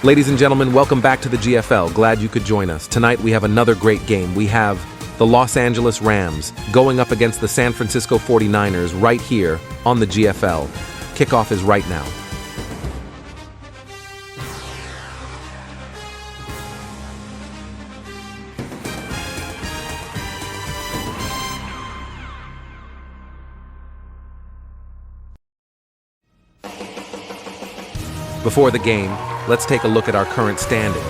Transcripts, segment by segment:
Ladies and gentlemen, welcome back to the GFL. Glad you could join us. Tonight we have another great game. We have the Los Angeles Rams going up against the San Francisco 49ers right here on the GFL. Kickoff is right now. Before the game, let's take a look at our current standings.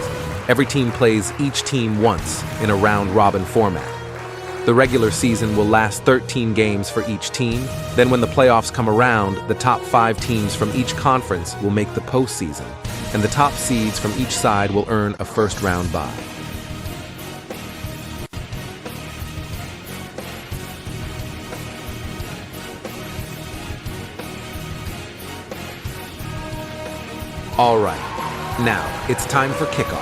Every team plays each team once in a round-robin format. The regular season will last 13 games for each team. Then when the playoffs come around, the top 5 teams from each conference will make the postseason, and the top seeds from each side will earn a first-round bye. All right, now it's time for kickoff.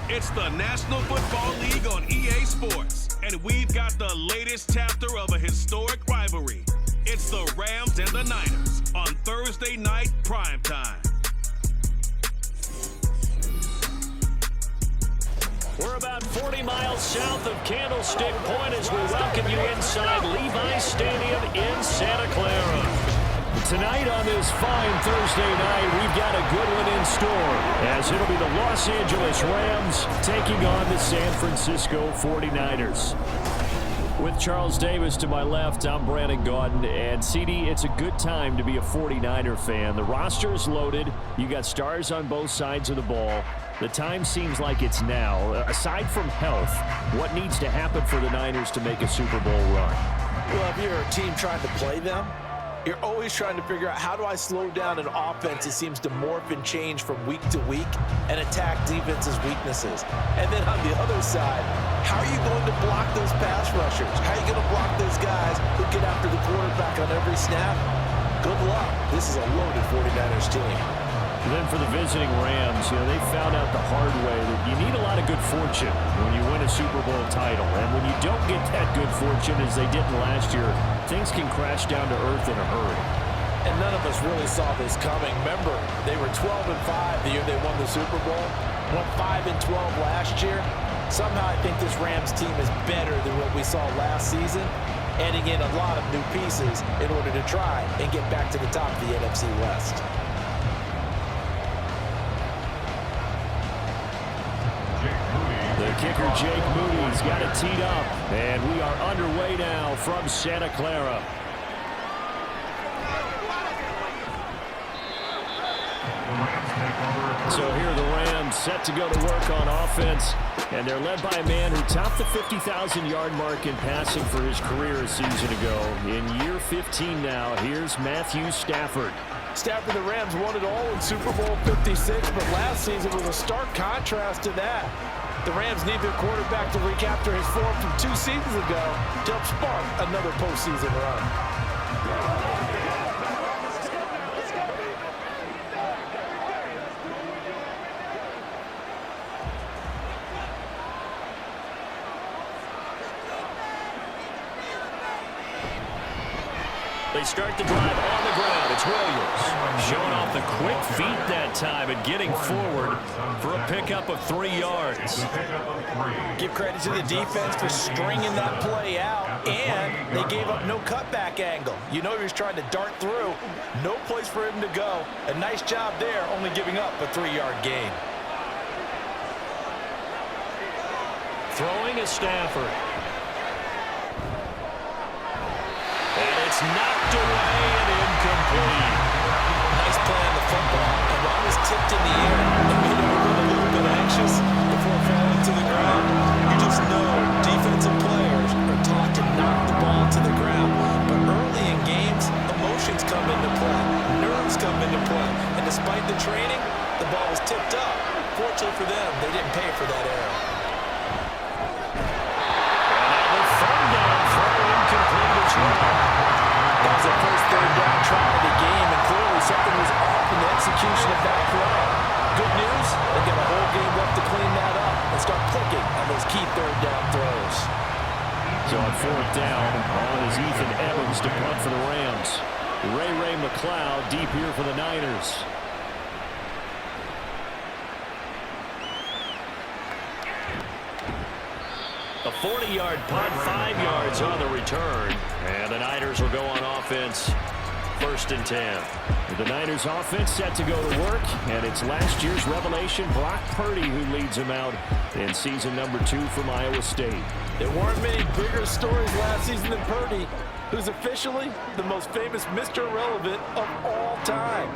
It's the National Football League on EA Sports, and we've got the latest chapter of a historic rivalry. It's the Rams and the Niners on Thursday night primetime. We're about 40 miles south of Candlestick Point as we welcome you inside Levi's Stadium in Santa Clara. Tonight on this fine Thursday night, we've got a good one in store, as it'll be the Los Angeles Rams taking on the San Francisco 49ers. With Charles Davis to my left, I'm Brandon Gaudin, and CD, it's a good time to be a 49er fan. The roster is loaded. You got stars on both sides of the ball. The time seems like it's now. Aside from health, what needs to happen for the Niners to make a Super Bowl run? Well, if you're a team trying to play them, you're always trying to figure out, how do I slow down an offense that seems to morph and change from week to week and attack defense's weaknesses? And then on the other side, how are you going to block those pass rushers? How are you going to block those guys who get after the quarterback on every snap? Good luck. This is a loaded 49ers team. And then for the visiting Rams, they found out the hard way that you need a lot of good fortune when you win a Super Bowl title. And when you don't get that good fortune, as they didn't last year, things can crash down to earth in a hurry. And none of us really saw this coming. Remember, they were 12-5 the year they won the Super Bowl. Went 5-12 last year. Somehow I think this Rams team is better than what we saw last season, adding in a lot of new pieces in order to try and get back to the top of the NFC West. The kicker, Jake Moody's got it teed up, and we are underway now from Santa Clara. So here are the Rams set to go to work on offense, and they're led by a man who topped the 50,000-yard mark in passing for his career a season ago. In year 15 now, here's Matthew Stafford. Stafford, the Rams won it all in Super Bowl 56, but last season was a stark contrast to that. The Rams need their quarterback to recapture his form from 2 seasons ago to help spark another postseason run. They start the drive on the ground. It's Williams showing off the quick feet that time and getting forward for a pickup of 3 yards. Give credit to the defense for stringing that play out, and they gave up no cutback angle. You know he was trying to dart through. No place for him to go. A nice job there, only giving up a 3-yard gain. Throwing is Stafford. And it's knocked away and incomplete. Nice play on the football. And while it was tipped in the air, it made everyone a little bit anxious before falling to the ground. You just know defensive players are taught to knock the ball to the ground. But early in games, emotions come into play. Nerves come into play. And despite the training, the ball was tipped up. Fortunately for them, they didn't pay for that error. And the third down throw incomplete as well. That was a first third down try of the game. Jones to punt for the Rams. Ray McCloud deep here for the Niners. A 40-yard punt, 5 yards on the return. And the Niners will go on offense. 1st and 10. The Niners offense set to go to work, and it's last year's revelation, Brock Purdy, who leads them out in season number 2 from Iowa State. There weren't many bigger stories last season than Purdy, who's officially the most famous Mr. Irrelevant of all time.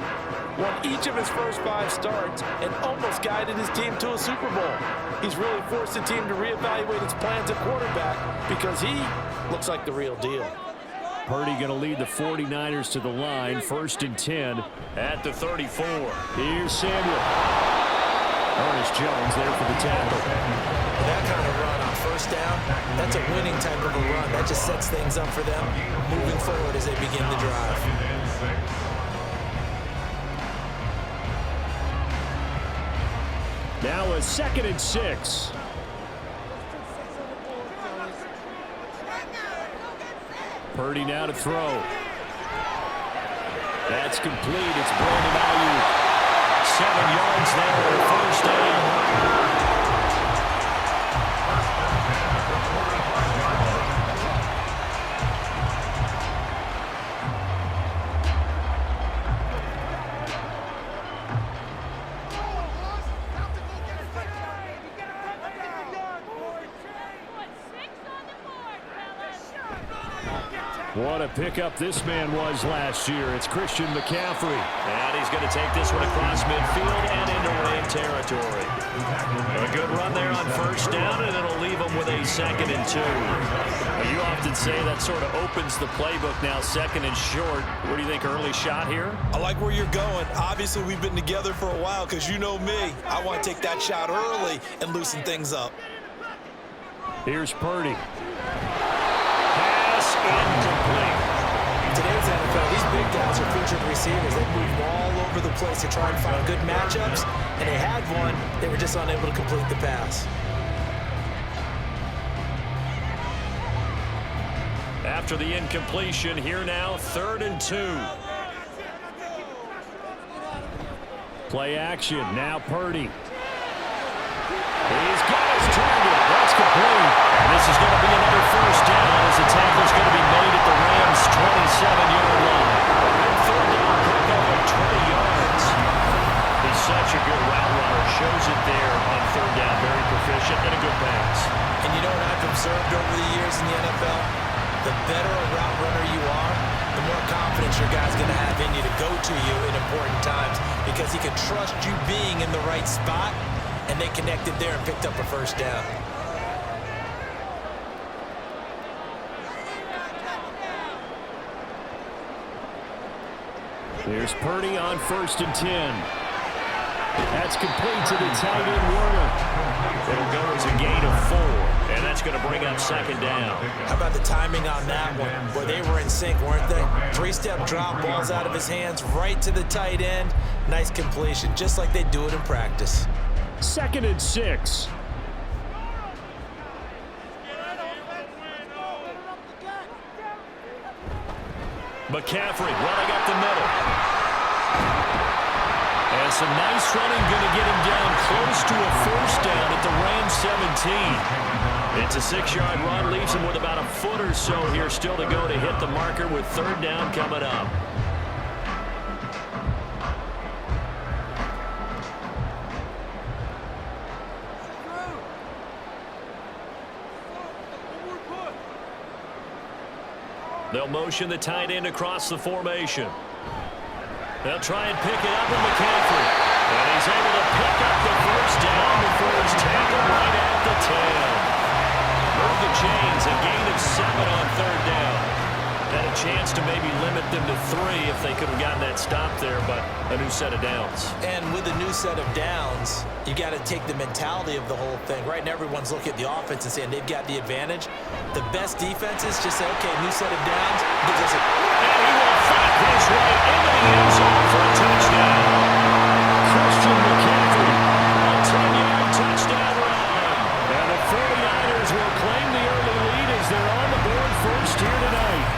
Won each of his first 5 starts and almost guided his team to a Super Bowl. He's really forced the team to reevaluate its plans at quarterback because he looks like the real deal. Purdy going to lead the 49ers to the line. 1st and 10 at the 34. Here's Samuel. Ernest Jones there for the tackle. That kind of run on 1st down, that's a winning type of a run. That just sets things up for them moving forward as they begin the drive. Now a 2nd and 6. Purdy now to throw. That's complete. It's Brandon Ayuk. 7 yards there. 1st down. What a pickup this man was last year. It's Christian McCaffrey. And he's going to take this one across midfield and into Ram territory. A good run there on 1st down, and it'll leave him with a 2nd and 2. Now, you often say that sort of opens the playbook now, 2nd and short. What do you think, early shot here? I like where you're going. Obviously, we've been together for a while because you know me. I want to take that shot early and loosen things up. Here's Purdy. Incomplete. Today's NFL, these big guys are featured receivers. They move all over the place to try and find good matchups, and they had one. They were just unable to complete the pass. After the incompletion, here now, 3rd and 2. Play action, now Purdy. He's got his target. That's complete. This is going to be another 1st down as the tackle is going to be made at the Rams' 27-yard line. 3rd down pickup of 20 yards. He's such a good route runner. Shows it there on 3rd down. Very proficient and a good pass. And you know what I've observed over the years in the NFL? The better a route runner you are, the more confidence your guy's going to have in you to go to you in important times because he can trust you being in the right spot, and they connected there and picked up a 1st down. Here's Purdy on 1st and 10. That's complete to the tight end Warner. It'll go as a gain of 4, and that's going to bring up 2nd down. How about the timing on that one? Boy, they were in sync, weren't they? 3-step drop, balls out of his hands, right to the tight end. Nice completion, just like they do it in practice. 2nd and 6. McCaffrey running up the middle. And some nice running, going to get him down close to a 1st down at the Rams 17. It's a 6-yard run, leaves him with about a foot or so here still to go to hit the marker with 3rd down coming up. They'll motion the tight end across the formation. They'll try and pick it up with McCaffrey. And he's able to pick up the 1st down before he's tackled right at the 10. Move the chains, a gain of 7 on 3rd down. Had a chance to maybe limit them to 3 if they could have gotten that stop there, but a new set of downs. And with a new set of downs, you got to take the mentality of the whole thing. Right now, everyone's looking at the offense and saying they've got the advantage. The best defenses just say, okay, new set of downs. Gives us a... And he will find his way into the end zone for a touchdown. Christian McCaffrey, a 10-yard touchdown run. And the 49ers will claim the early lead as they're on the board first here tonight.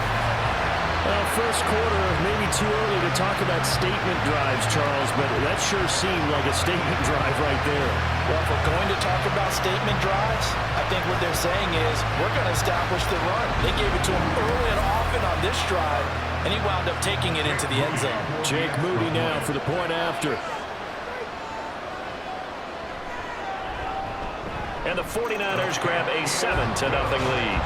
first quarter, maybe too early to talk about statement drives, Charles, but that sure seemed like a statement drive right there. Well, if we're going to talk about statement drives, I think what they're saying is we're going to establish the run. They gave it to him early and often on this drive, and he wound up taking it into the end zone. Jake Moody now for the point after. And the 49ers grab a 7-0 lead.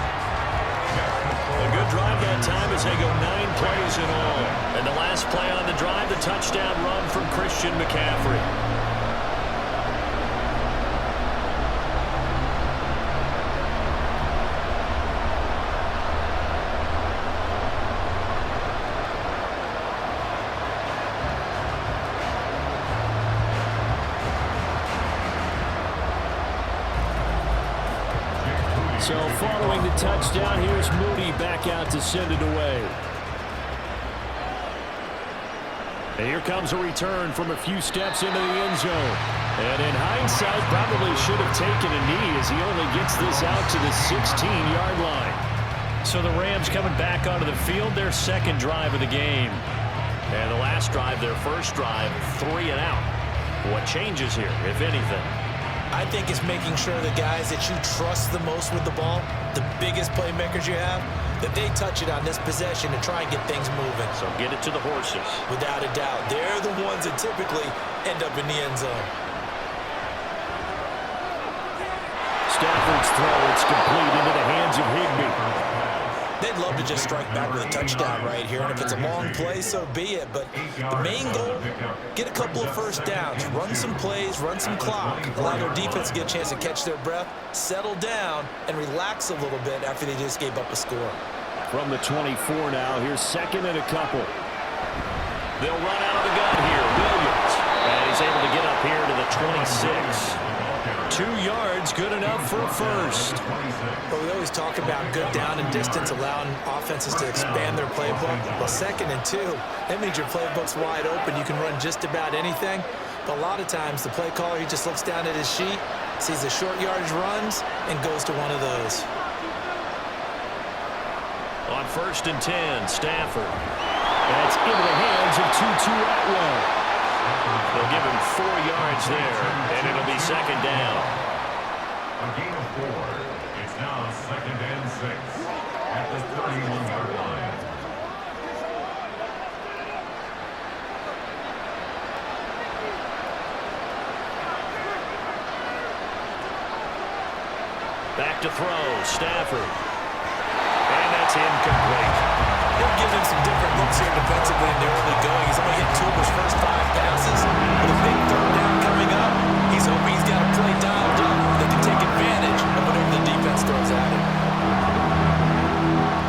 A good drive that time as they go 9 plays in all. And the last play on the drive, the touchdown run from Christian McCaffrey. So following the touchdown, here's Moody back out to send it away. And here comes a return from a few steps into the end zone. And in hindsight, probably should have taken a knee as he only gets this out to the 16-yard line. So the Rams coming back onto the field, their second drive of the game. And the last drive, their first drive, 3 and out. What changes here, if anything? I think it's making sure the guys that you trust the most with the ball, the biggest playmakers you have, that they touch it on this possession to try and get things moving. So get it to the horses. Without a doubt. They're the ones that typically end up in the end zone. Stafford's throw, it's complete into the hands of Higbee. They'd love to just strike back with a touchdown right here, and if it's a long play, so be it. But the main goal, get a couple of first downs, run some plays, run some clock, allow their defense to get a chance to catch their breath, settle down, and relax a little bit after they just gave up a score. From the 24 now, here's second and a couple. They'll run out of the gun here, Williams. And he's able to get up here to the 26. 2 yards, good enough for a first. But we always talk about good down and distance, allowing offenses to expand their playbook. Well, 2nd and 2, that means your playbook's wide open. You can run just about anything. But a lot of times, the play caller, he just looks down at his sheet, sees the short yardage runs, and goes to one of those. On 1st and 10, Stafford. That's into the hands of Tutu Atwell. They'll give him 4 yards there, and it'll be second down. A gain of 4. It's now 2nd and 6 at the 31-yard line. Back to throw, Stafford. And that's incomplete. They'll give him some different looks here defensively in the early going. He's only hit 2 of his first 5 passes. With a big 3rd down coming up, he's hoping he's got a play dialed up that can take advantage of whatever the defense throws at him.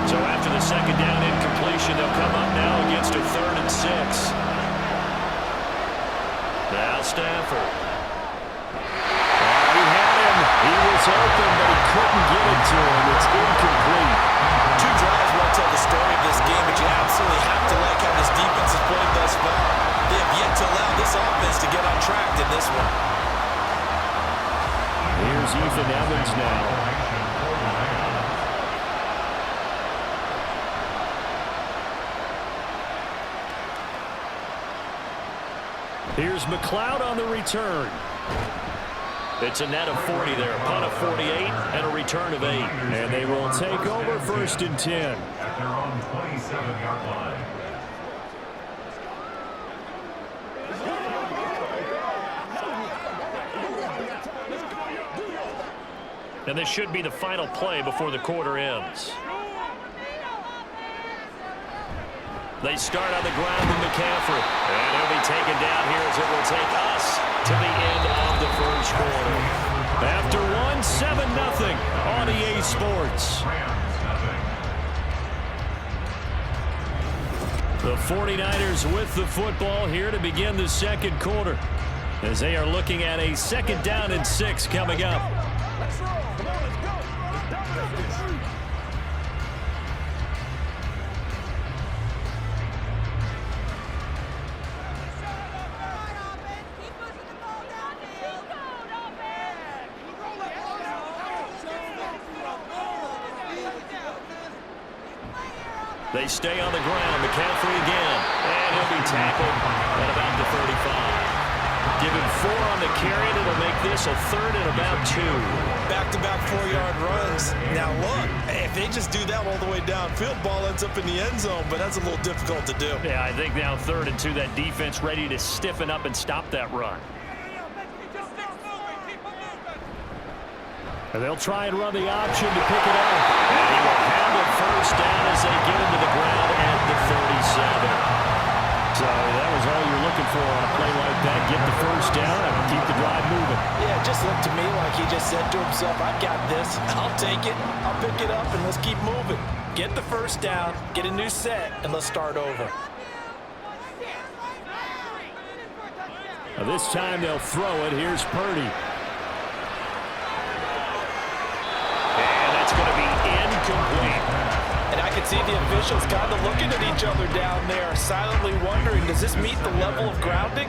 So after the second down incompletion, they'll come up now against a 3rd and 6. Now Stafford. He had him. He was open, but he couldn't get it to him. It's incomplete. 2 drives won't tell the story of this game, but you absolutely have to like how this defense has played thus far. They have yet to allow this offense to get on track in this one. Here's Ethan Evans now. Here's McLeod on the return. It's a net of 40 there, a punt of 48, and a return of 8. And they will take over 1st and 10. At their own 27-yard line. And this should be the final play before the quarter ends. They start on the ground with McCaffrey. And he'll be taken down here as it will take us to the end of the first quarter. After 1-7-0 on EA Sports. The 49ers with the football here to begin the second quarter, as they are looking at a 2nd down and 6 coming up. Let's roll. Come on, let's go. They stay on the ground. McCaffrey again. And he'll be tackled at about the 35. Give him 4 on the carry, and it'll make this a 3rd and about 2. Back-to-back 4-yard runs. Now look, if they just do that all the way downfield, ball ends up in the end zone, but that's a little difficult to do. Yeah, I think now 3rd and 2, that defense ready to stiffen up and stop that run. And they'll try and run the option to pick it up. And he will have it first down as they get into the ground at the 37. So that was all you're looking for on a play like that. Get the first down and keep the drive moving. Yeah, it just looked to me like he just said to himself, I've got this. I'll take it. I'll pick it up, and let's keep moving. Get the first down, get a new set, and let's start over. Now this time they'll throw it. Here's Purdy. And that's going to be incomplete. And I can see the officials kind of looking at each other down there, silently wondering, does this meet the level of grounding?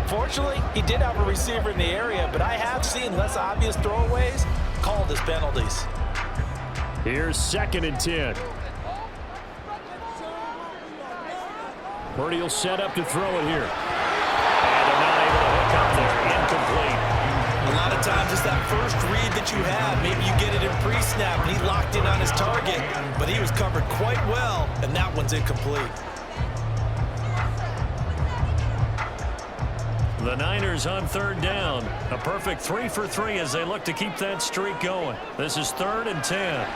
Fortunately, he did have a receiver in the area, but I have seen less obvious throwaways called as penalties. Here's 2nd and 10. Purdy will set up to throw it here. And they're not able to hook up there. Incomplete. A lot of times it's that first read that you have. Maybe you get it in pre-snap, and he locked in on his target, but he was covered quite well, and that one's incomplete. The Niners on 3rd down. A perfect 3 for 3 as they look to keep that streak going. This is 3rd and 10.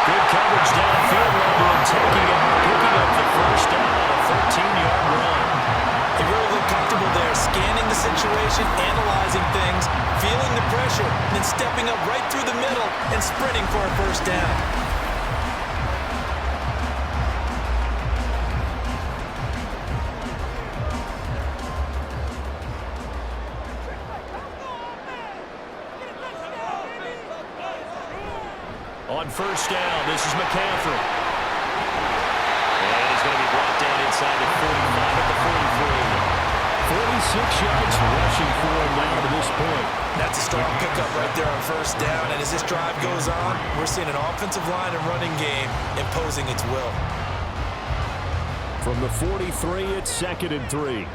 Good coverage downfield, and taking it, picking up the first down on a 13-yard run. He really looked comfortable there, scanning the situation, analyzing things, feeling the pressure, and then stepping up right through the middle and sprinting for a first down. On first down, this is McCaffrey. And he's going to be brought down inside the 45 at the 43. 46 yards rushing for him now to this point. That's a strong pickup right there on first down. And as this drive goes on, we're seeing an offensive line and running game imposing its will. From the 43, it's 2nd and 3.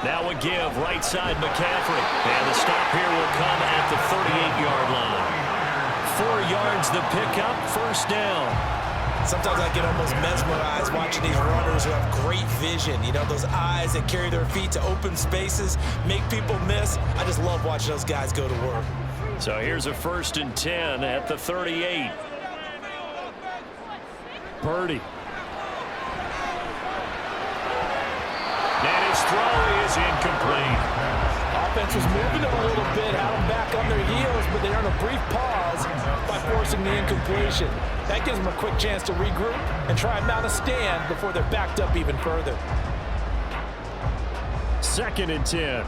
Now a give, right side McCaffrey. And the stop here will come at the 38-yard line. 4 yards the pickup, first down. Sometimes I get almost mesmerized watching these runners who have great vision. You know, those eyes that carry their feet to open spaces, make people miss. I just love watching those guys go to work. So here's a 1st and 10 at the 38. Purdy. And his throw is incomplete. Offense was moving them a little bit, had them back on their heels, but they earned a brief pause by forcing the incompletion. That gives them a quick chance to regroup and try and mount a stand before they're backed up even further. 2nd and 10.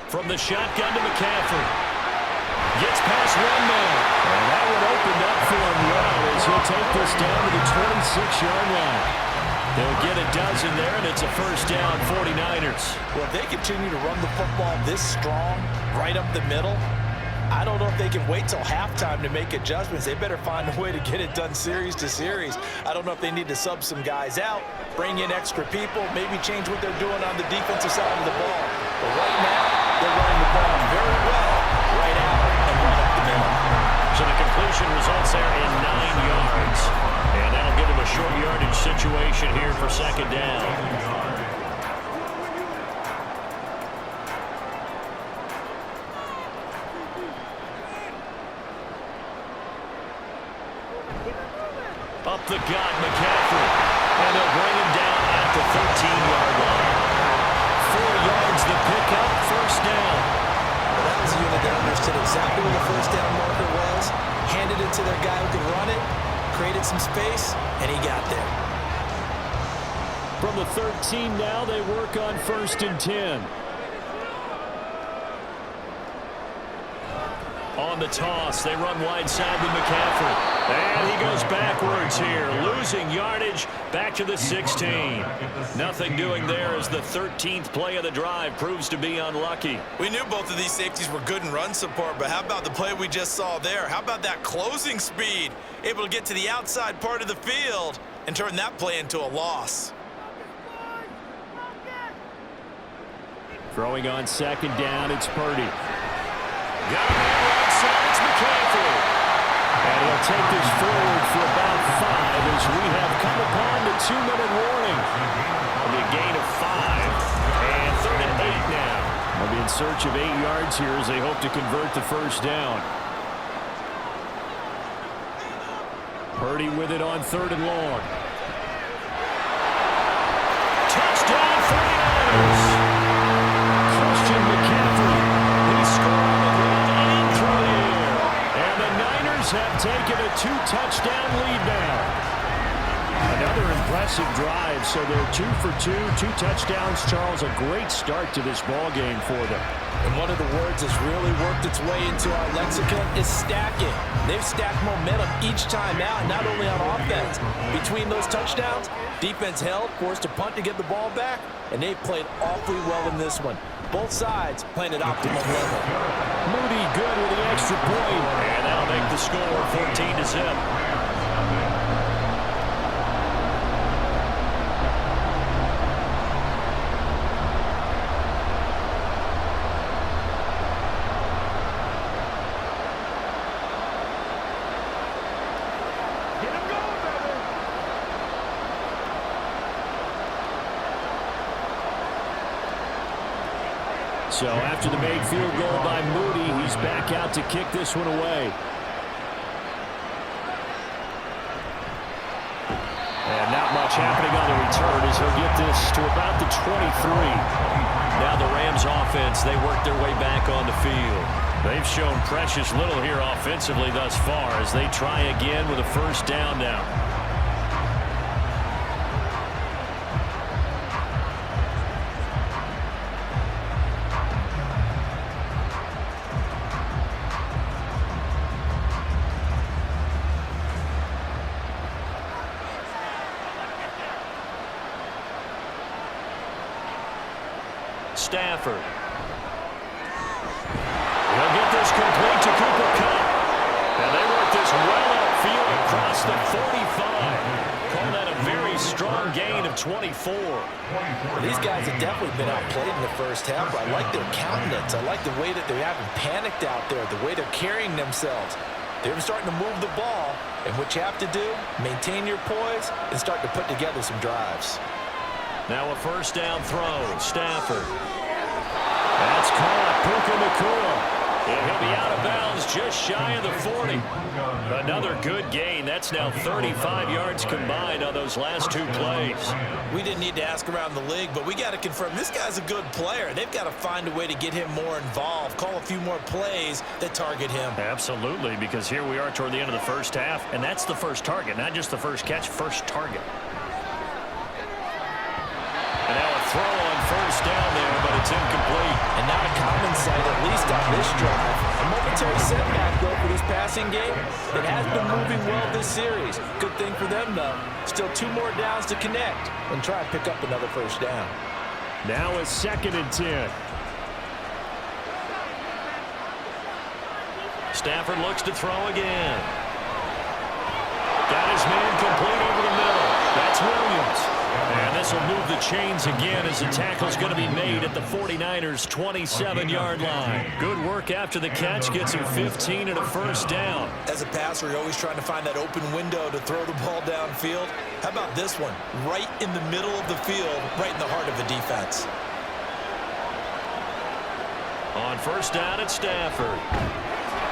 From the shotgun to McCaffrey. Gets past one man. And that one opened up for him well as he'll take this down to the 26-yard line. They'll get a dozen there, and it's a first down, 49ers. Well, if they continue to run the football this strong, right up the middle, I don't know if they can wait till halftime to make adjustments. They better find a way to get it done series to series. I don't know if they need to sub some guys out, bring in extra people, maybe change what they're doing on the defensive side of the ball. But right now, they're running the ball very well, right out and right up the middle. So the completion results there in 9 yards. And that'll give them a short yardage situation here for 2nd down. Up the gut, McCaffrey. And they'll bring him down at the 13-yard line. 4 yards the pickup, first down. Well, that was a unit that understood exactly where the first down marker was, handed it to their guy who could run it, created some space, and he got there. From the 13 now, they work on 1st and 10. On the toss, they run wide side with McCaffrey. And he goes backwards here, losing yardage back to the 16. Nothing doing there as the 13th play of the drive proves to be unlucky. We knew both of these safeties were good in run support, but how about the play we just saw there? How about that closing speed? Able to get to the outside part of the field and turn that play into a loss. Throwing on second down, it's Purdy. Got him right side, it's McCaffrey. And he'll take this forward for about 5 as we have come upon the 2-minute warning. It'll be a gain of 5 and 3rd and 8 now. They'll be in search of 8 yards here as they hope to convert the first down. Purdy with it on 3rd and long. Touchdown 49ers. Christian McCaffrey. He scored on the ground and through the air. And the Niners have taken a 2-touchdown lead now. Another impressive drive, so they're 2 for 2, 2 touchdowns. Charles, a great start to this ball game for them. And one of the words that's really worked its way into our lexicon is stacking. They've stacked momentum each time out, not only on offense. Between those touchdowns, defense held, forced to punt to get the ball back, and they've played awfully well in this one. Both sides playing at optimal level. Moody good with the extra point, and that'll make the score 14-0. So after the made field goal by Moody, he's back out to kick this one away. And not much happening on the return as he'll get this to about the 23. Now the Rams offense, they work their way back on the field. They've shown precious little here offensively thus far as they try again with a first down now. Stafford. He'll get this complete to Cooper Kupp. And they work this well upfield across the 45. Call that a very strong gain of 24. Well, these guys have definitely been outplayed in the first half. I like their countenance. I like the way that they haven't panicked out there, the way they're carrying themselves. They're starting to move the ball, and what you have to do, maintain your poise and start to put together some drives. Now a first down throw. Stafford. That's caught. Puka Nacua. And he'll be out of bounds just shy of the 40. Another good gain. That's now 35 yards combined on those last 2 plays. We didn't need to ask around the league, but we got to confirm this guy's a good player. They've got to find a way to get him more involved, call a few more plays that target him. Absolutely, because here we are toward the end of the first half, and that's the first target, not just the first catch, first target. And now a throw on first down there, but it's incomplete. And not a common sight, at least on this drive. A momentary setback, though, for this passing game. It has been moving well this series. Good thing for them, though. Still 2 more downs to connect and try and pick up another first down. Now a 2nd and 10. Stafford looks to throw again. Got his man complete over the middle. That's Williams. And this will move the chains again as the tackle's going to be made at the 49ers' 27-yard line. Good work after the catch. Gets him 15 and a first down. As a passer, you're always trying to find that open window to throw the ball downfield. How about this one? Right in the middle of the field, right in the heart of the defense. On first down at Stafford.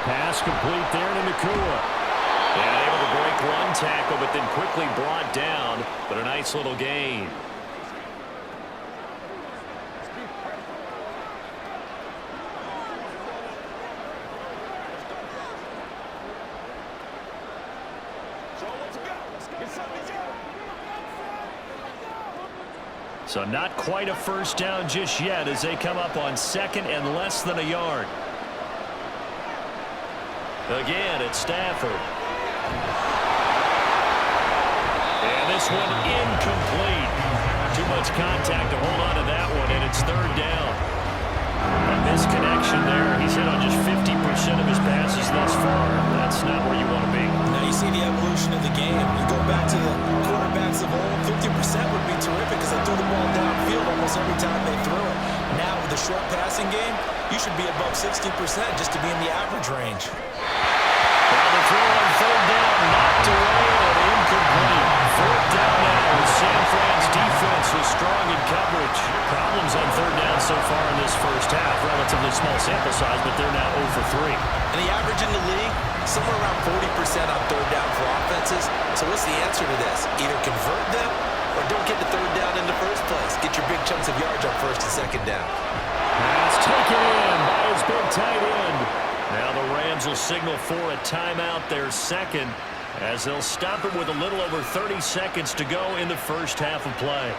Pass complete there to Nacua. And able to break one tackle, but then quickly brought down. But a nice little gain. So not quite a first down just yet as they come up on 2nd and less than a yard. Again, it's Stafford. This one incomplete. Too much contact to hold on to that one, and it's third down. A misconnection there. He's hit on just 50% of his passes thus far. That's not where you want to be. Now you see the evolution of the game. You go back to the quarterbacks of old, 50% would be terrific because they threw the ball downfield almost every time they threw it. Now with the short passing game, you should be above 60% just to be in the average range. Now the throw on third down, knocked away and incomplete. Fourth down now with San Fran's defense is strong in coverage. Problems on third down so far in this first half. Relatively small sample size, but they're now 0 for 3. And the average in the league, somewhere around 40% on third down for offenses. So what's the answer to this? Either convert them or don't get the third down in the first place. Get your big chunks of yards on first and second down. That's taken in by his big tight end. Now the Rams will signal for a timeout, their second, as they'll stop it with a little over 30 seconds to go in the first half of play.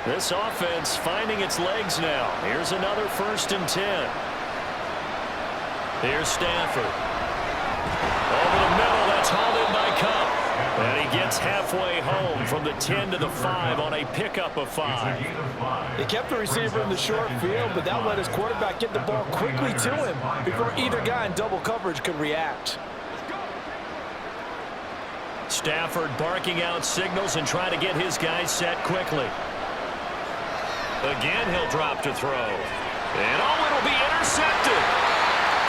This offense finding its legs now. Here's another 1st and 10. Here's Stafford. Over the middle, that's hauled in by Cup. And he gets halfway home from the 10 to the 5 on a pickup of 5. They kept the receiver in the short field, but that let his quarterback get the ball quickly to him before either guy in double coverage could react. Stafford barking out signals and trying to get his guys set quickly. Again, he'll drop to throw. And it'll be intercepted.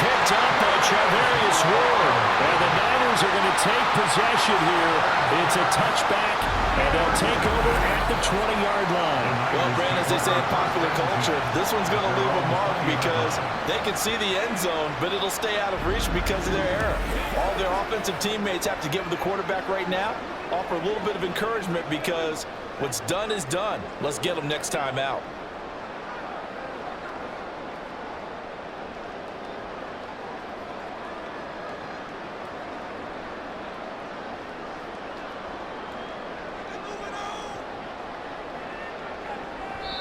Picked up by Charvarius Ward. And the Niners are going to take possession here. It's a touchback, and they'll take over at the 20-yard line. Well, Brandon, as they say in popular culture, this one's going to leave a mark because they can see the end zone, but it'll stay out of reach because of their error. All their offensive teammates have to give the quarterback right now, offer a little bit of encouragement because what's done is done. Let's get them next time out.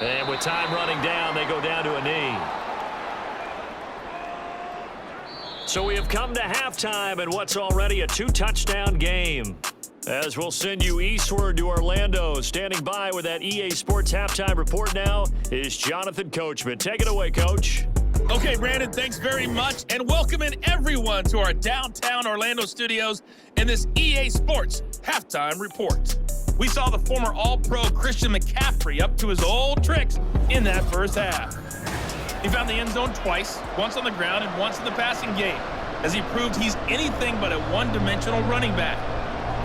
And with time running down, they go down to a knee. So we have come to halftime in what's already a 2-touchdown game. As we'll send you eastward to Orlando. Standing by with that EA Sports halftime report now is Jonathan Coachman. Take it away, Coach. Okay, Brandon, thanks very much. And welcome in everyone to our downtown Orlando studios in this EA Sports halftime report. We saw the former All-Pro Christian McCaffrey up to his old tricks in that first half. He found the end zone twice, once on the ground and once in the passing game, as he proved he's anything but a one-dimensional running back.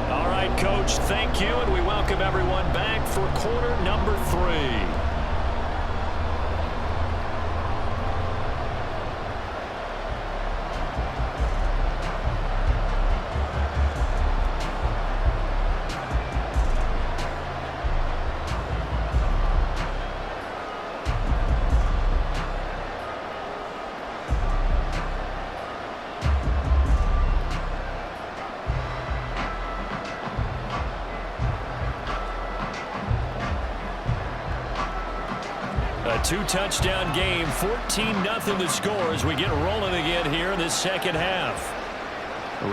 All right, Coach, thank you, and we welcome everyone back for quarter number 3. A 2-touchdown game, 14-0 the score as we get rolling again here in this second half.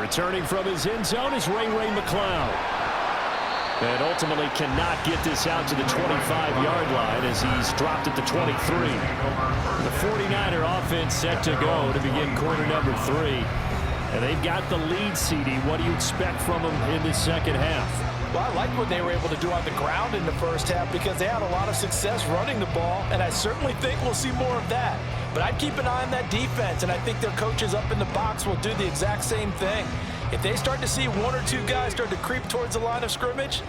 Returning from his end zone is Ray McCloud. And ultimately cannot get this out to the 25-yard line as he's dropped at the 23. The 49er offense set to go to begin quarter number 3. And they've got the lead, CD. What do you expect from them in this second half? Well, I like what they were able to do on the ground in the first half because they had a lot of success running the ball, and I certainly think we'll see more of that. But I'd keep an eye on that defense, and I think their coaches up in the box will do the exact same thing. If they start to see 1 or 2 guys start to creep towards the line of scrimmage,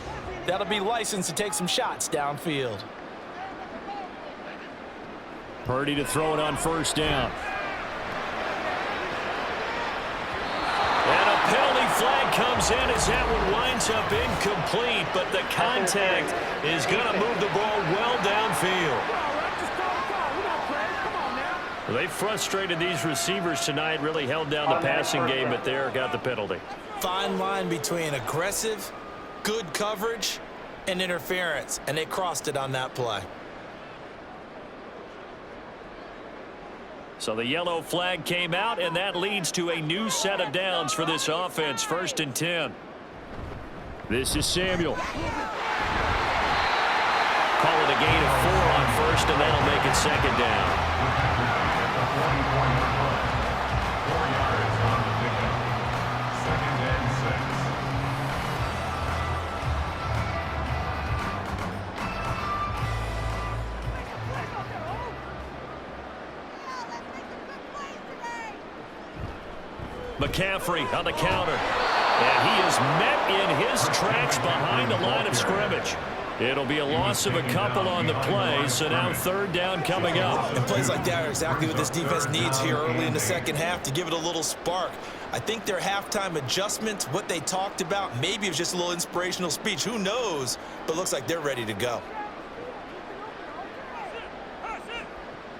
that'll be licensed to take some shots downfield. Purdy to throw it on first down. And a penalty flag comes in as that one winds up incomplete, but the contact is going to move the ball well downfield. They frustrated these receivers tonight, really held down the passing game, but there got the penalty. Fine line between aggressive, good coverage, and interference, and they crossed it on that play. So the yellow flag came out, and that leads to a new set of downs for this offense. 1st and 10. This is Samuel. Call it a gain of 4 on 1st, and that'll make it 2nd down. 4 yards on the pickup. 2nd and 6. McCaffrey on the counter. And he is met in his tracks behind the line of scrimmage. It'll be a loss of a couple on the play, so now 3rd down coming up. And plays like that are exactly what this defense needs here early in the 2nd half to give it a little spark. I think their halftime adjustments, what they talked about, maybe it was just a little inspirational speech. Who knows? But looks like they're ready to go.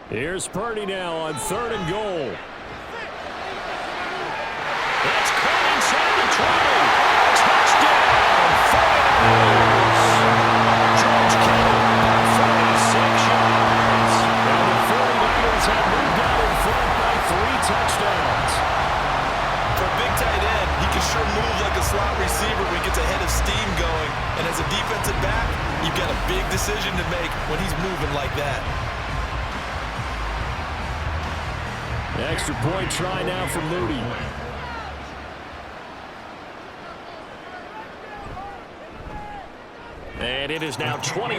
Here's Purdy now on 3rd and goal. That's caught inside the 20. Touchdown, 49ers. George Kittle, 46 yards. And the 49ers have moved out in front by 3 touchdowns. For a big tight end, he can sure move like a slot receiver when he gets a head of steam going. And as a defensive back, you've got a big decision to make when he's moving like that. Extra point try now for Moody. And it is now 21-0.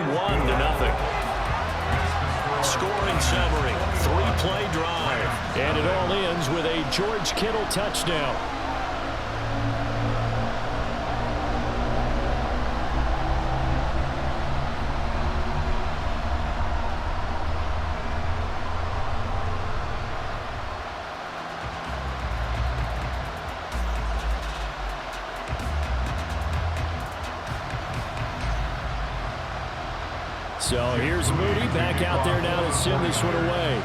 Scoring summary, 3-play drive. And it all ends with a George Kittle touchdown. So here's Moody back out there now to send this one away.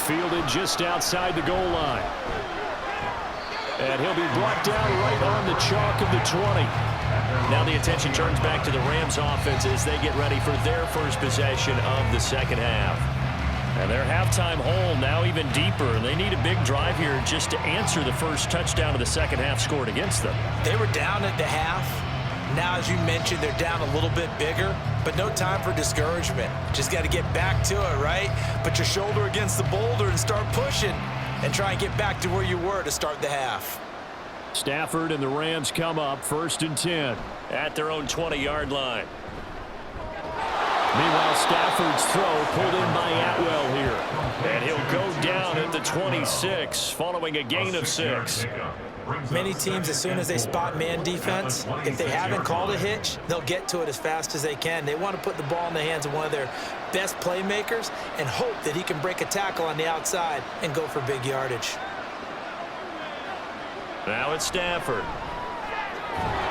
Fielded just outside the goal line. And he'll be brought down right on the chalk of the 20. Now the attention turns back to the Rams offense as they get ready for their first possession of the 2nd half. And their halftime hole now even deeper, and they need a big drive here just to answer the first touchdown of the 2nd half scored against them. They were down at the half. Now, as you mentioned, they're down a little bit bigger, but no time for discouragement. Just got to get back to it, right? Put your shoulder against the boulder and start pushing and try and get back to where you were to start the half. Stafford and the Rams come up 1st and 10 at their own 20-yard line. Meanwhile, Stafford's throw pulled in by Atwell here. And he'll go down at the 26 following a gain of 6. Many teams, as soon as they spot man defense, if they haven't called a hitch, they'll get to it as fast as they can. They want to put the ball in the hands of one of their best playmakers and hope that he can break a tackle on the outside and go for big yardage. Now it's Stafford.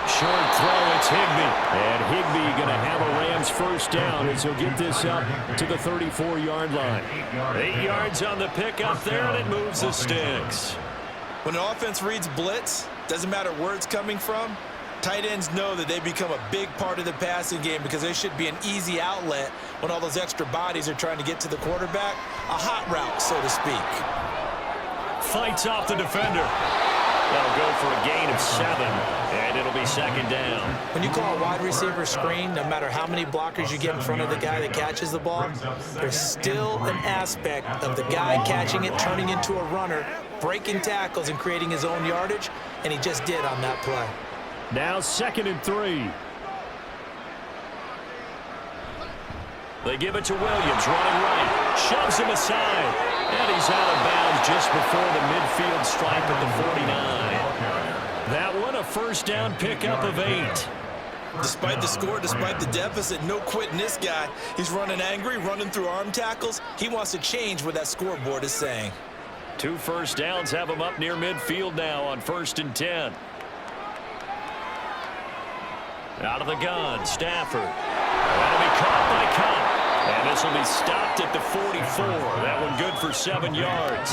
Short throw, it's Higbee. And Higbee going to have a Rams first down as he'll get this up to the 34-yard line. 8 yards on the pickup there, and it moves the sticks. When an offense reads blitz, doesn't matter where it's coming from, tight ends know that they become a big part of the passing game because they should be an easy outlet when all those extra bodies are trying to get to the quarterback. A hot route, so to speak. Fights off the defender. That'll go for a gain of 7, and it'll be 2nd down. When you call a wide receiver screen, no matter how many blockers you get in front of the guy that catches the ball, there's still an aspect of the guy catching it, turning into a runner, breaking tackles and creating his own yardage, and he just did on that play. Now 2nd and 3. They give it to Williams, running right, shoves him aside, and he's out of bounds just before the midfield stripe at the 49. That one a first down pickup of 8. Despite the score, despite the deficit, no quitting this guy. He's running angry, running through arm tackles. He wants to change what that scoreboard is saying. 2 first downs have him up near midfield now on 1st and 10. Out of the gun, Stafford. That'll be caught by Cup. And this will be stopped at the 44. That one good for 7 yards.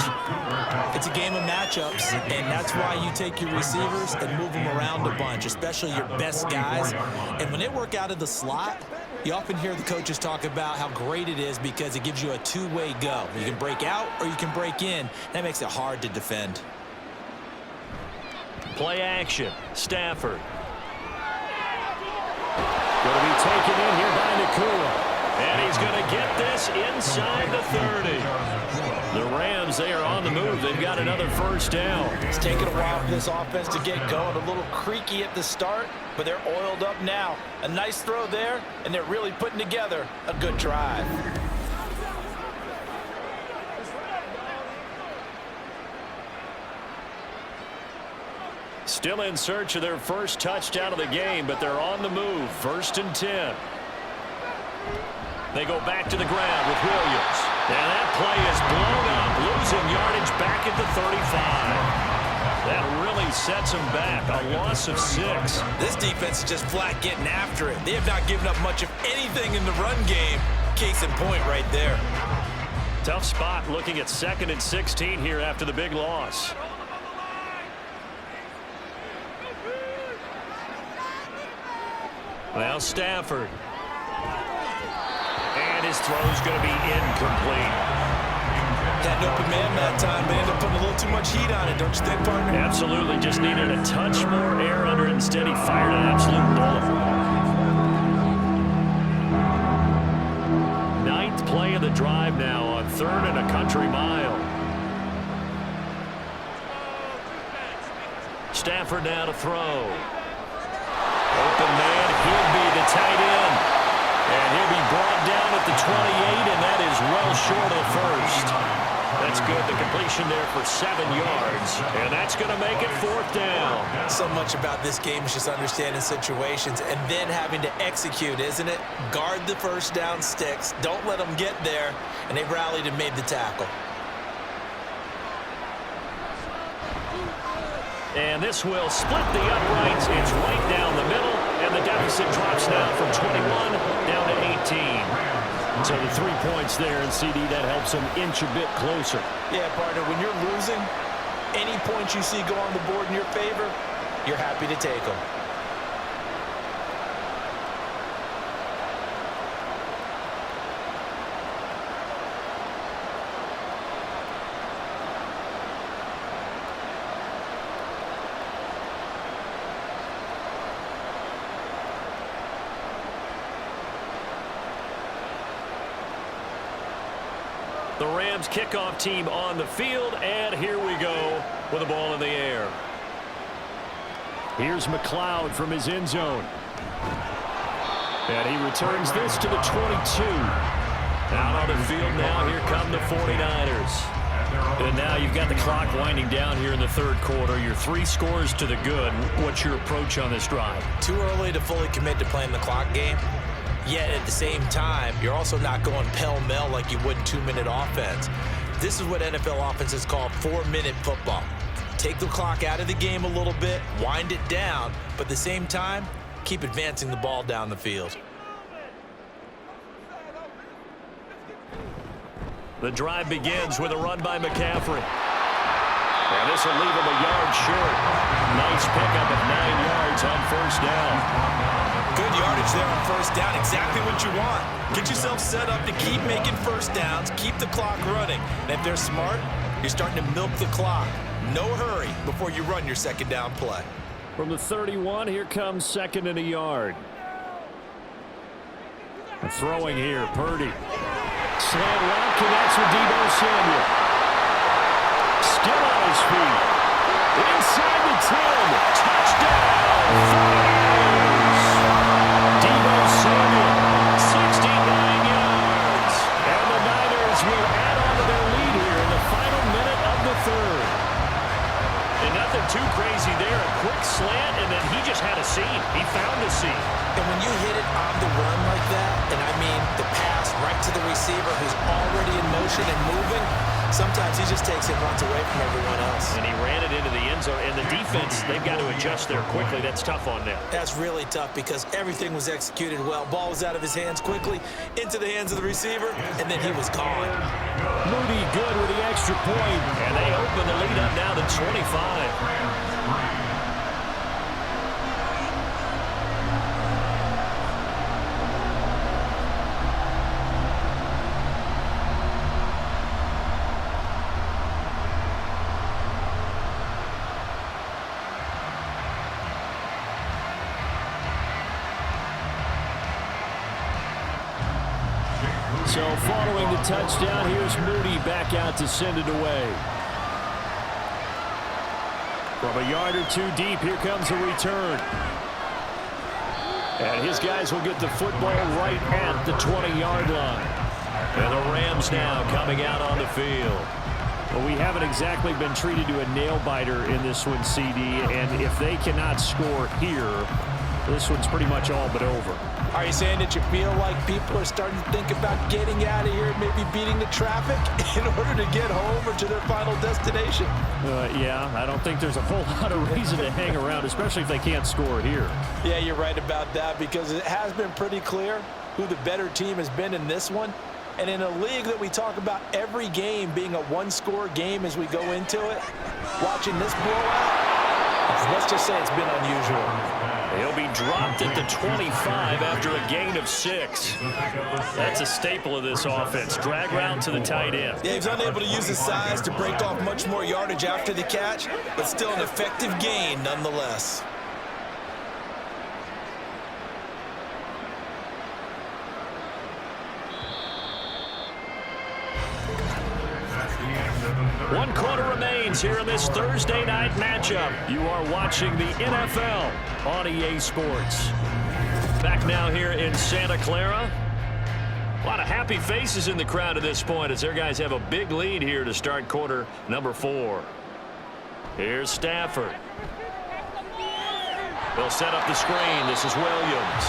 It's a game of matchups, and that's why you take your receivers and move them around a bunch, especially your best guys. And when they work out of the slot, You often hear the coaches talk about how great it is because it gives you a two-way go. You can break out or you can break in. That makes it hard to defend. Play action. Stafford. Going to be taken in here by Nakua. And he's going to get this inside the 30. The Rams, they are on the move. They've got another first down. It's taken a while for this offense to get going. A little creaky at the start, but they're oiled up now. A nice throw there, and they're really putting together a good drive. Still in search of their first touchdown of the game, but they're on the move. 1st and 10. They go back to the ground with Williams. And that play is blown up, losing yardage back at the 35. That really sets them back, a loss of 6. This defense is just flat getting after it. They have not given up much of anything in the run game. Case in point right there. Tough spot looking at 2nd and 16 here after the big loss. Now Stafford. And his throw's going to be incomplete. Had an open man that time, but ended up putting a little too much heat on it, don't you think, partner? Absolutely. Just needed a touch more air under it. Instead, he fired an absolute bullet. 9th play of the drive now on 3rd and a country mile. Stafford now to throw. Open man, he'll be the tight end. And he'll be brought down at the 28, and that is well short of the first. That's good. The completion there for 7 yards. And that's going to make it 4th down. So much about this game is just understanding situations and then having to execute, isn't it? Guard the first down sticks. Don't let them get there. And they rallied and made the tackle. And this will split the uprights. It's right down the middle, and the deficit drops now from 21 down to 18. So the 3 points there, and CD, that helps them inch a bit closer. Yeah, partner, when you're losing, any points you see go on the board in your favor, you're happy to take them. The Rams kickoff team on the field, and here we go with the ball in the air. Here's McLeod from his end zone. And he returns this to the 22. Out on the field now, here come the 49ers. And now you've got the clock winding down here in the 3rd quarter. You're 3 scores to the good. What's your approach on this drive? Too early to fully commit to playing the clock game. Yet at the same time, you're also not going pell-mell like you would 2-minute offense. This is what NFL offenses call 4-minute football. Take the clock out of the game a little bit, wind it down, but at the same time, keep advancing the ball down the field. The drive begins with a run by McCaffrey. And this will leave him a yard short. Nice pickup of 9 yards on 1st down. Good yardage there on 1st down. Exactly what you want. Get yourself set up to keep making 1st downs, keep the clock running. And if they're smart, you're starting to milk the clock. No hurry before you run your 2nd down play. From the 31, here comes 2nd and a yard. Throwing here, Purdy. Slant route connects with Deebo Samuel. Still on his feet. Inside the 10. Touchdown. Deebo Samuel, 69 yards. And the Niners will add on to their lead here in the final minute of the 3rd. And nothing too crazy there. A quick slant, and then he just had a seam. He found a seam. And when you hit it on the run like that, and I mean the pass right to the receiver who's already in motion and moving, sometimes he just takes it and runs away from everyone else. And he ran it into the end zone. And the defense, they've got to adjust there quickly. That's tough on them. That's really tough because everything was executed well. Ball was out of his hands quickly, into the hands of the receiver, and then he was gone. Moody good with the extra point. And they open the lead up now to 25. So following the touchdown, here's Moody back out to send it away. From a yard or two deep, here comes a return. And his guys will get the football right at the 20-yard line. And the Rams now coming out on the field. Well, we haven't exactly been treated to a nail-biter in this one, CD. And if they cannot score here, this one's pretty much all but over. Are you saying that you feel like people are starting to think about getting out of here and maybe beating the traffic in order to get home or to their final destination? Yeah, I don't think there's a whole lot of reason to hang around, especially if they can't score here. Yeah, you're right about that, because it has been pretty clear who the better team has been in this one. And in a league that we talk about every game being a one-score game as we go into it, watching this blowout, let's just say it's been unusual. He'll be dropped at the 25 after a gain of 6. That's a staple of this offense. Drag round to the tight end. Yeah, he's unable to use his size to break off much more yardage after the catch, but still an effective gain nonetheless. One quarter remains here in this Thursday night matchup. You are watching the NFL on EA Sports. Back now here in Santa Clara. A lot of happy faces in the crowd at this point as their guys have a big lead here to start quarter number 4. Here's Stafford. They'll set up the screen. This is Williams.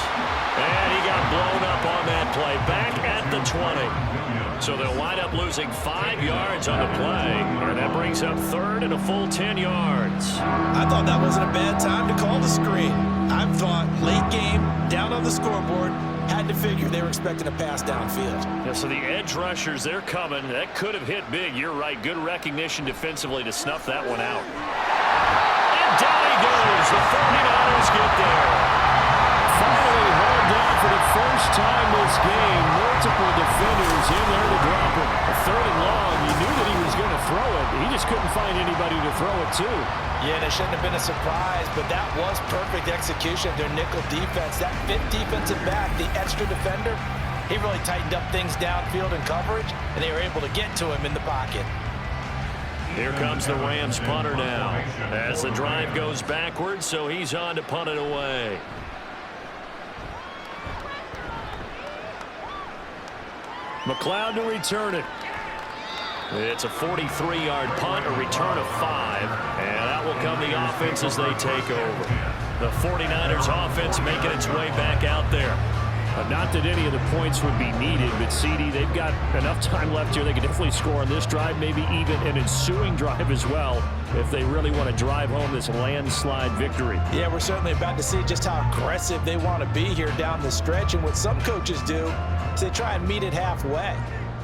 And he got blown up on that play. Back at the 20. So they'll wind up losing 5 yards on the play. And that brings up third and a full 10 yards. I thought that wasn't a bad time to call the screen. I thought late game, down on the scoreboard, had to figure they were expecting a pass downfield. Yeah, so the edge rushers, they're coming. That could have hit big. You're right. Good recognition defensively to snuff that one out. And down he goes. The 49ers get there. Finally hauled down for the first time this game. Multiple defenders in there to drop it. A third and long. You knew that he was going to throw it. He just couldn't find anybody to throw it to. Yeah, and it shouldn't have been a surprise, but that was perfect execution of their nickel defense. That fifth defensive back, the extra defender, he really tightened up things downfield in coverage, and they were able to get to him in the pocket. Here comes the Rams punter now as the drive goes backwards, so he's on to punt it away. McLeod to return it. It's a 43-yard punt, a return of 5, and that will come the offense as they take over. The 49ers offense making its way back out there. Not that any of the points would be needed, but CD, they've got enough time left here. They can definitely score on this drive, maybe even an ensuing drive as well, if they really want to drive home this landslide victory. Yeah, we're certainly about to see just how aggressive they want to be here down the stretch, and what some coaches do is they try and meet it halfway,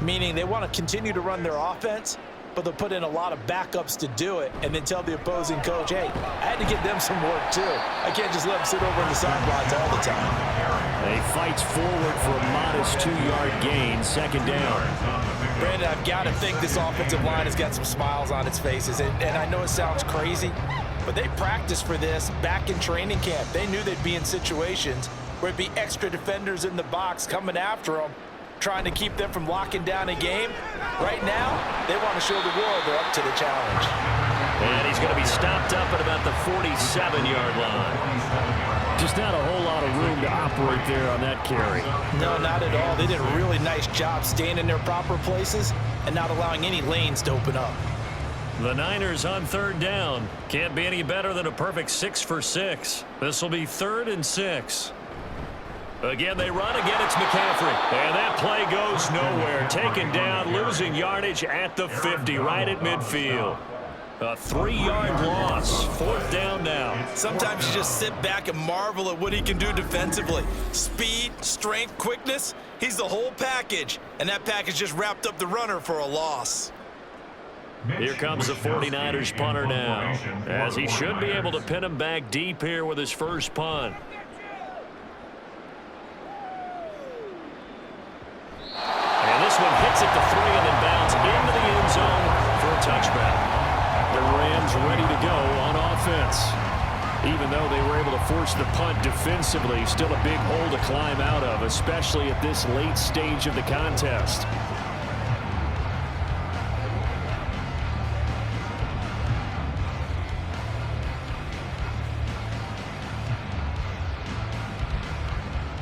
meaning they want to continue to run their offense, but they'll put in a lot of backups to do it and then tell the opposing coach, hey, I had to give them some work too. I can't just let them sit over on the sidelines all the time. They fights forward for a modest 2-yard gain, second down. Brandon, I've got to think this offensive line has got some smiles on its faces, and I know it sounds crazy, but they practiced for this back in training camp. They knew they'd be in situations where it'd be extra defenders in the box coming after them, trying to keep them from locking down a game. Right now, they want to show the world they're up to the challenge. And he's going to be stopped up at about the 47-yard line. Just not a whole lot of room to operate there on that carry. No, not at all. They did a really nice job staying in their proper places and not allowing any lanes to open up. The Niners on third down. Can't be any better than a perfect 6 for 6. This will be 3rd and 6. Again, they run. Again, it's McCaffrey. And that play goes nowhere. Taken down, losing yardage at the 50, right at midfield. A 3-yard loss. 4th down now. Sometimes you just sit back and marvel at what he can do defensively. Speed, strength, quickness. He's the whole package. And that package just wrapped up the runner for a loss. Here comes the 49ers punter now, as he should be able to pin him back deep here with his first punt. And this one hits at the 3 and then bounds into the end zone for a touchback. The Rams ready to go on offense. Even though they were able to force the punt defensively, still a big hole to climb out of, especially at this late stage of the contest.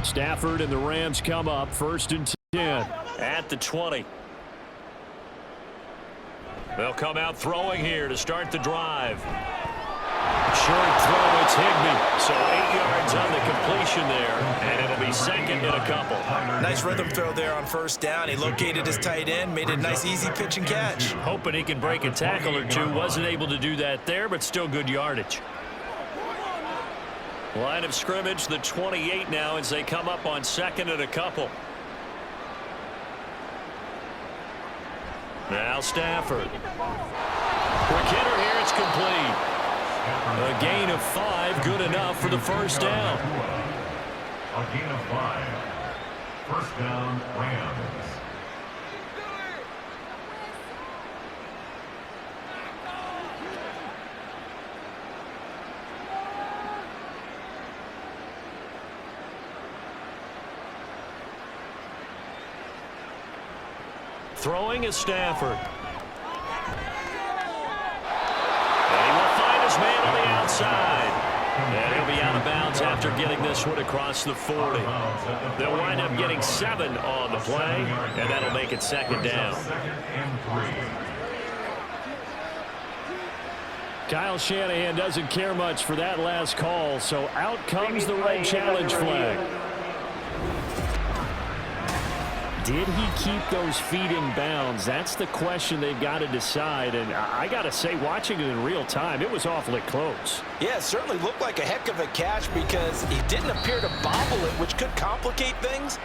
Stafford and the Rams come up 1st and 10 at the 20. They'll come out throwing here to start the drive. Short throw, it's Higbee. So 8 yards on the completion there, and it'll be 2nd and a couple. Nice rhythm throw there on 1st down. He located his tight end, made it a nice easy pitch and catch. Hoping he can break a tackle or two. Wasn't able to do that there, but still good yardage. Line of scrimmage, the 28 now as they come up on 2nd and a couple. Now Stafford. Quick hitter here, it's complete. A gain of 5, good enough for the 1st down. A gain of 5. 1st down, Rams. Throwing is Stafford. And he will find his man on the outside. And he'll be out of bounds after getting this one across the 40. They'll wind up getting 7 on the play, and that'll make it 2nd down. Kyle Shanahan doesn't care much for that last call, so out comes the red challenge flag. Did he keep those feet in bounds? That's the question they've got to decide. And I got to say, watching it in real time, it was awfully close. Yeah, it certainly looked like a heck of a catch because he didn't appear to bobble it, which could complicate things.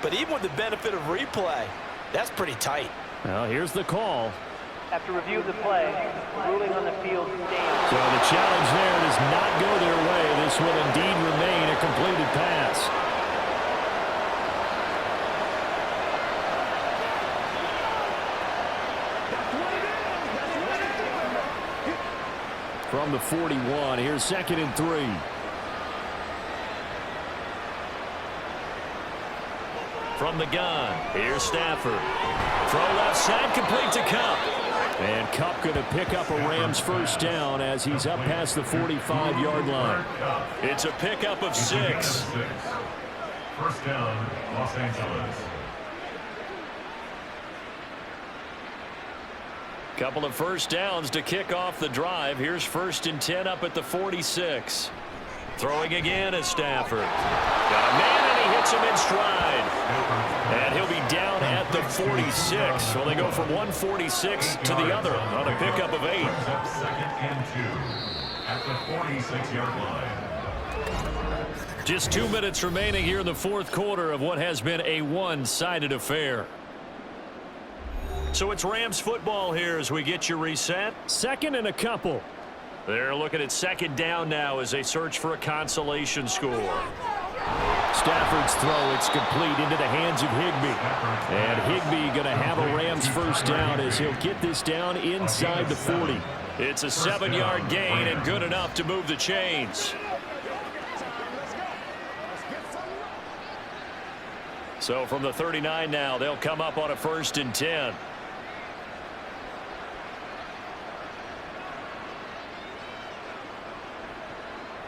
But even with the benefit of replay, that's pretty tight. Well, here's the call. After review of the play, ruling on the field stands. So the challenge there does not go their way. This will indeed remain a completed pass. From the 41, here's 2nd and 3. From the gun, here's Stafford. Throw left side, complete to Kupp. And Kupp going to pick up a Rams 1st down as he's up past the 45-yard line. It's a pickup of 6. 1st down, Los Angeles. Couple of 1st downs to kick off the drive. Here's 1st and 10 up at the 46. Throwing again is Stafford. Got a man, and he hits him in stride. And he'll be down at the 46. So they go from 146 to the other on a pickup of 8. 2nd and 2 at the 46-yard line. Just 2 minutes remaining here in the 4th quarter of what has been a one-sided affair. So it's Rams football here as we get you reset. 2nd and a couple. They're looking at 2nd down now as they search for a consolation score. Stafford's throw, it's complete into the hands of Higbee. And Higbee going to have a Rams 1st down as he'll get this down inside the 40. It's a 7-yard gain and good enough to move the chains. So from the 39 now, they'll come up on a 1st and 10.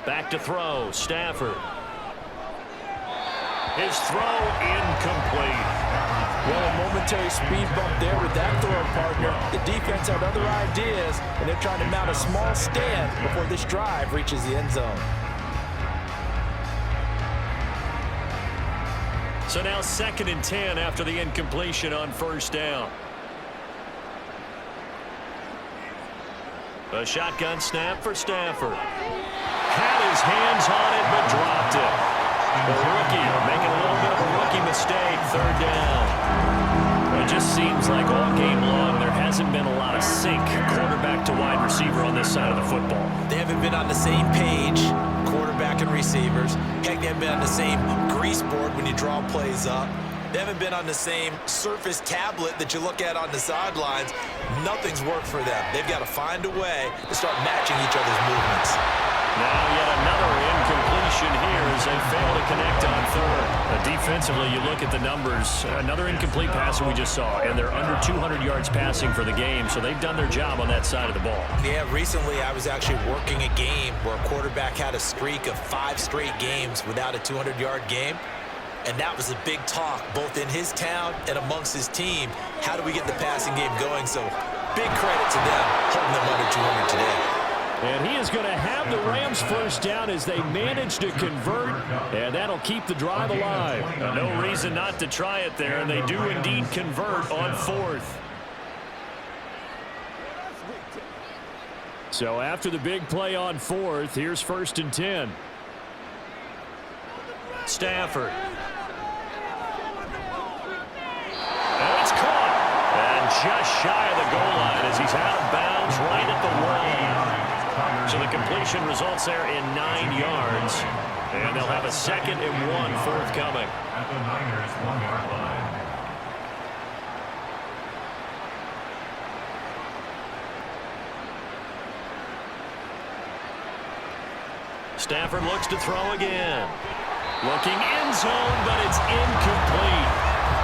Back to throw, Stafford. His throw incomplete. Well, a momentary speed bump there with that throw, partner. The defense had other ideas, and they're trying to mount a small stand before this drive reaches the end zone. So now 2nd and 10 after the incompletion on 1st down. A shotgun snap for Stafford. Had his hands on it, but dropped it. The rookie making a little bit of a rookie mistake, 3rd down. It just seems like all game long there hasn't been a lot of sync quarterback to wide receiver on this side of the football. They haven't been on the same page, quarterback and receivers. Heck, they haven't been on the same grease board when you draw plays up. They haven't been on the same Surface tablet that you look at on the sidelines. Nothing's worked for them. They've got to find a way to start matching each other's movements. Now yet another incompletion here as they fail to connect on third. Defensively, you look at the numbers. Another incomplete pass that we just saw, and they're under 200 yards passing for the game, so they've done their job on that side of the ball. Yeah, recently I was actually working a game where a quarterback had a streak of 5 straight games without a 200-yard game. And that was a big talk, both in his town and amongst his team. How do we get the passing game going? So big credit to them, holding them under 200 today. And he is going to have the Rams first down as they manage to convert, and that'll keep the drive alive. No reason not to try it there, and they do indeed convert on fourth. So after the big play on fourth, here's 1st and 10. Stafford. And it's caught. And just shy of the goal line as he's out of bounds right at the wall. So the completion results there in 9 yards. And they'll have a 2nd and 1 forthcoming. At the Niners' 1-yard line. Stafford looks to throw again. Looking end zone, but it's incomplete.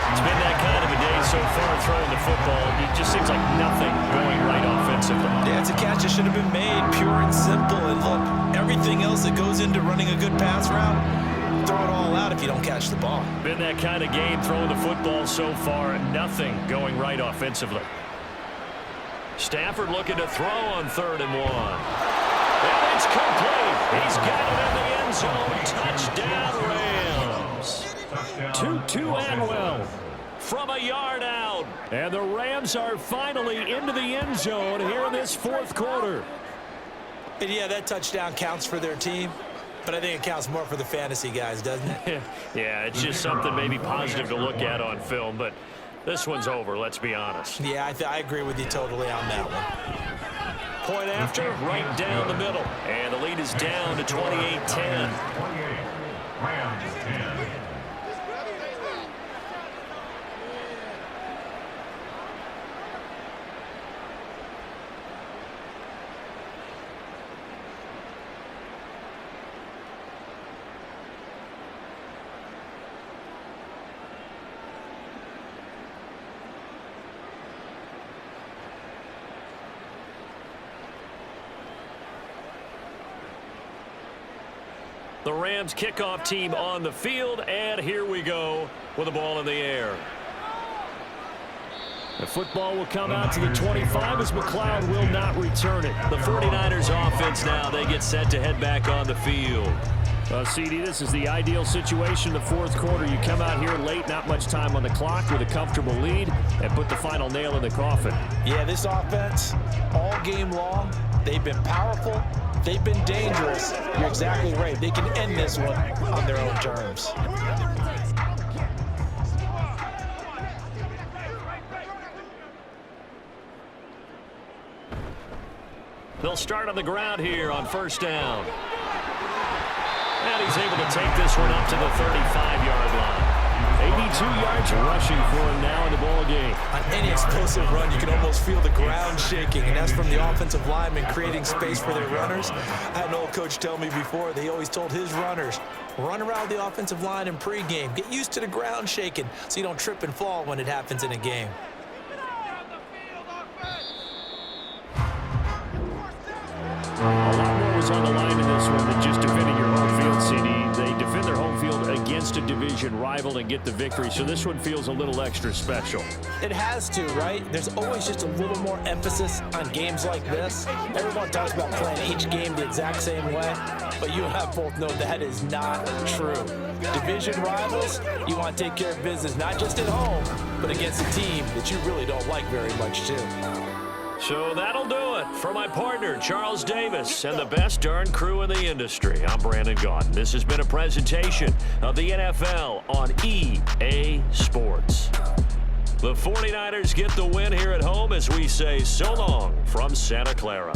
It's been that kind of a day so far throwing the football. It just seems like nothing going right offensively. Yeah, it's a catch that should have been made, pure and simple. And look, everything else that goes into running a good pass route, throw it all out if you don't catch the ball. Been that kind of game throwing the football so far. Nothing going right offensively. Stafford looking to throw on 3rd and 1. And it's complete. He's got it in the end zone. Touchdown, Rams. 2-2 and well from a yard out. And the Rams are finally into the end zone here in this 4th quarter. And yeah, that touchdown counts for their team, but I think it counts more for the fantasy guys, doesn't it? Yeah, it's just something maybe positive to look at on film, but this one's over, let's be honest. Yeah, I agree with you totally on that one. Point after, right down the middle. And the lead is down to 28-10. 28. Rams 10. The Rams kickoff team on the field, and here we go with the ball in the air. The football will come out to the 25 as McLeod will not return it. The 49ers offense now, they get set to head back on the field. CD, this is the ideal situation in the 4th quarter. You come out here late, not much time on the clock with a comfortable lead, and put the final nail in the coffin. Yeah, this offense, all game long, they've been powerful. They've been dangerous. You're exactly right. They can end this one on their own terms. They'll start on the ground here on 1st down. And he's able to take this one up to the 35-yard line. 82 yards rushing for him now in the ball game. On any explosive run, you can almost feel the ground shaking, and that's from the offensive linemen creating space for their runners. I had an old coach tell me before, they always told his runners, run around the offensive line in pregame. Get used to the ground shaking so you don't trip and fall when it happens in a game. A lot more was on the line in this one than just defending your home field, CD. They defend their home field against a division rival and get the victory, so this one feels a little extra special. It has to, right? There's always just a little more emphasis on games like this. Everyone talks about playing each game the exact same way, but you and I both know that is not true. Division rivals, you want to take care of business not just at home, but against a team that you really don't like very much, too. So that'll do it for my partner, Charles Davis, and the best darn crew in the industry. I'm Brandon Gaudin. This has been a presentation of the NFL on EA Sports. The 49ers get the win here at home as we say so long from Santa Clara.